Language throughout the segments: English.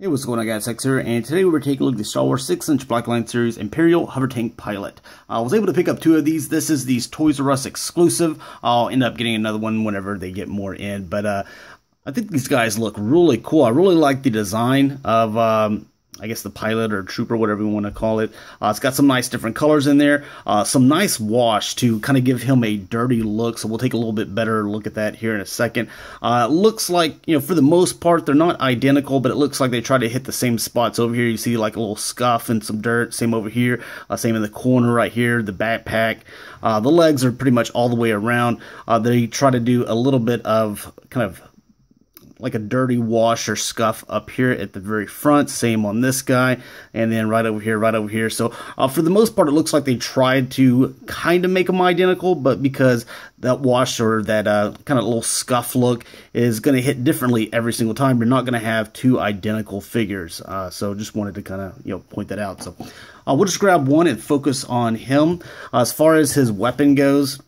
Hey, what's going on, guys? X here, and today we're taking a look at the Star Wars 6-inch Blackline Series Imperial Hovertank Pilot. I was able to pick up two of these. This is the Toys R Us exclusive. I'll end up getting another one whenever they get more in, but I think these guys look really cool. I really like the design of I guess the pilot or trooper, whatever you want to call it. It's got some nice different colors in there. Some nice wash to kind of give him a dirty look. So we'll take a little bit better look at that here in a second. Looks like, you know, for the most part, they're not identical, but it looks like they try to hit the same spots. Over here, you see like a little scuff and some dirt. Same over here. Same in the corner right here, the backpack. The legs are pretty much all the way around. They try to do a little bit of kind of like a dirty wash or scuff up here at the very front. Same on this guy, and then right over here, right over here. So for the most part, it looks like they tried to kind of make them identical, but because that wash or that kind of little scuff look is going to hit differently every single time, you're not going to have two identical figures. So just wanted to kind of point that out. So we'll just grab one and focus on him. As far as his weapon goes,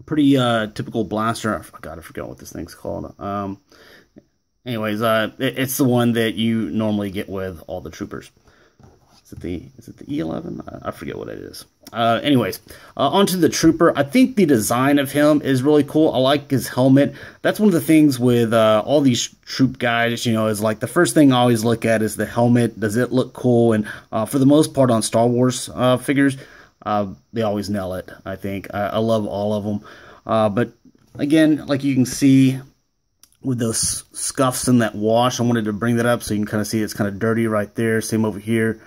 pretty typical blaster. I forgot what this thing's called. Anyways, it's the one that you normally get with all the troopers. Is it the E11? I forget what it is. Anyways, onto the trooper. I think the design of him is really cool. I like his helmet. That's one of the things with all these troop guys, you know, is like the first thing I always look at is the helmet. Does it look cool? And for the most part on Star Wars figures, they always nail it, I think. I love all of them. But again, like you can see, with those scuffs and that wash, I wanted to bring that up so you can kind of see it's kind of dirty right there. Same over here.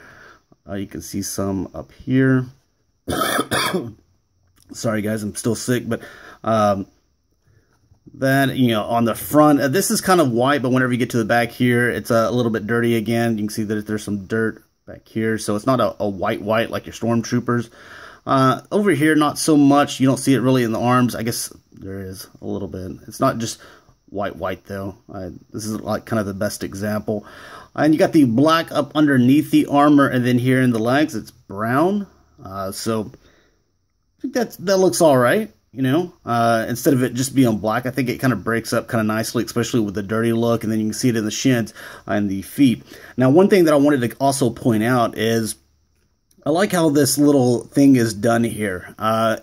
You can see some up here. Sorry guys, I'm still sick, but that, you know, on the front, this is kind of white, but whenever you get to the back here, it's a little bit dirty again. You can see that there's some dirt back here, so it's not a white like your stormtroopers. Over here, not so much. You don't see it really in the arms. I guess there is a little bit. It's not just white though. This is like kind of the best example. And you got the black up underneath the armor, and then here in the legs it's brown. So I think that looks all right, you know. Instead of it just being black, I think it kind of breaks up kind of nicely, especially with the dirty look, and then you can see it in the shins and the feet. Now, one thing that I wanted to also point out is I like how this little thing is done here. Trying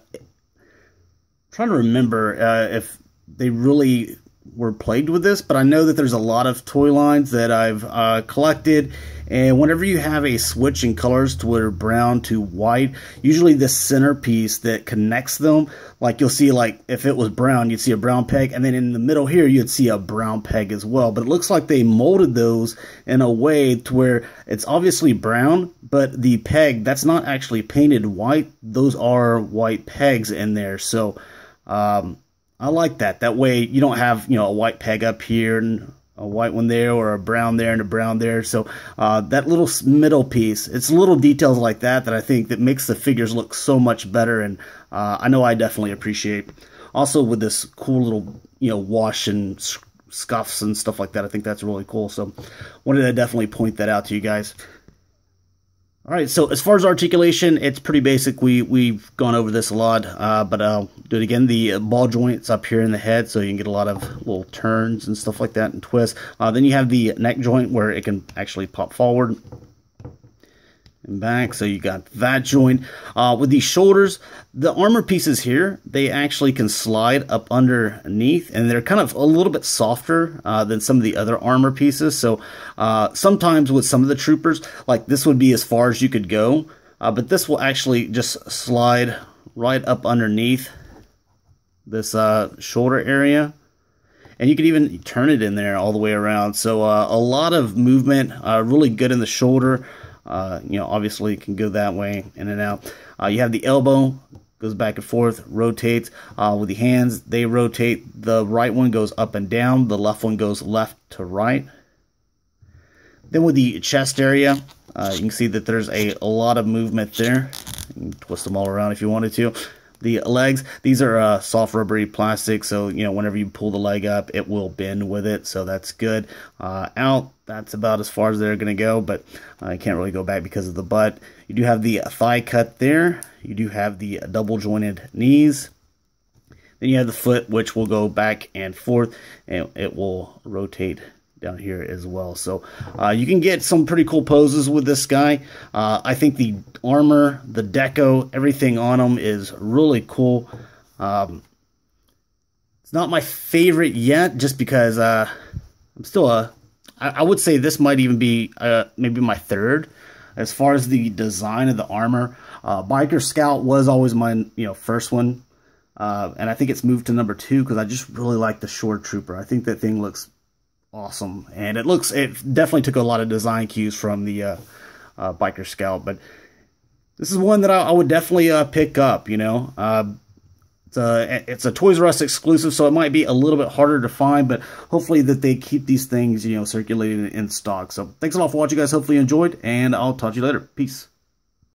to remember if they really were plagued with this, but I know that there's a lot of toy lines that I've collected, and whenever you have a switch in colors to where brown to white, usually the centerpiece that connects them, like you'll see, like if it was brown, you'd see a brown peg, and then in the middle here you'd see a brown peg as well. But it looks like they molded those in a way to where it's obviously brown, but the peg, that's not actually painted white. Those are white pegs in there. So I like that. That way you don't have, you know, a white peg up here and a white one there, or a brown there and a brown there. So that little middle piece, it's little details like that that I think that makes the figures look so much better, and I know I definitely appreciate. Also with this cool little, you know, wash and scuffs and stuff like that, I think that's really cool. So wanted to definitely point that out to you guys. All right, so as far as articulation, it's pretty basic. We've gone over this a lot, but I'll do it again. The ball joint's up here in the head, so you can get a lot of little turns and stuff like that and twists. Then you have the neck joint where it can actually pop forward and back, so you got that joint. With these shoulders, the armor pieces here, they actually can slide up underneath, and they're kind of a little bit softer than some of the other armor pieces. So sometimes with some of the troopers, like this would be as far as you could go, but this will actually just slide right up underneath this shoulder area. And you can even turn it in there all the way around. So a lot of movement, really good in the shoulder. You know, obviously it can go that way, in and out. You have the elbow, goes back and forth, rotates. With the hands, they rotate. The right one goes up and down. The left one goes left to right. Then with the chest area, you can see that there's a lot of movement there. You can twist them all around if you wanted to. The legs, these are soft rubbery plastic, so you know whenever you pull the leg up, it will bend with it, so that's good. Out, that's about as far as they're going to go, but I can't really go back because of the butt. You do have the thigh cut there. You do have the double jointed knees. Then you have the foot, which will go back and forth, and it will rotate down here as well. So you can get some pretty cool poses with this guy. I think the armor, the deco, everything on him is really cool. It's not my favorite yet, just because I'm still I would say this might even be maybe my third as far as the design of the armor. Biker Scout was always my first one, and I think it's moved to number 2 because I just really like the Shore Trooper. I think that thing looks awesome, and it definitely took a lot of design cues from the Biker Scout. But this is one that I would definitely pick up. It's a Toys R Us exclusive, so it might be a little bit harder to find, but hopefully that they keep these things circulating in stock. So thanks a lot for watching, guys. Hopefully you enjoyed, and I'll talk to you later. Peace.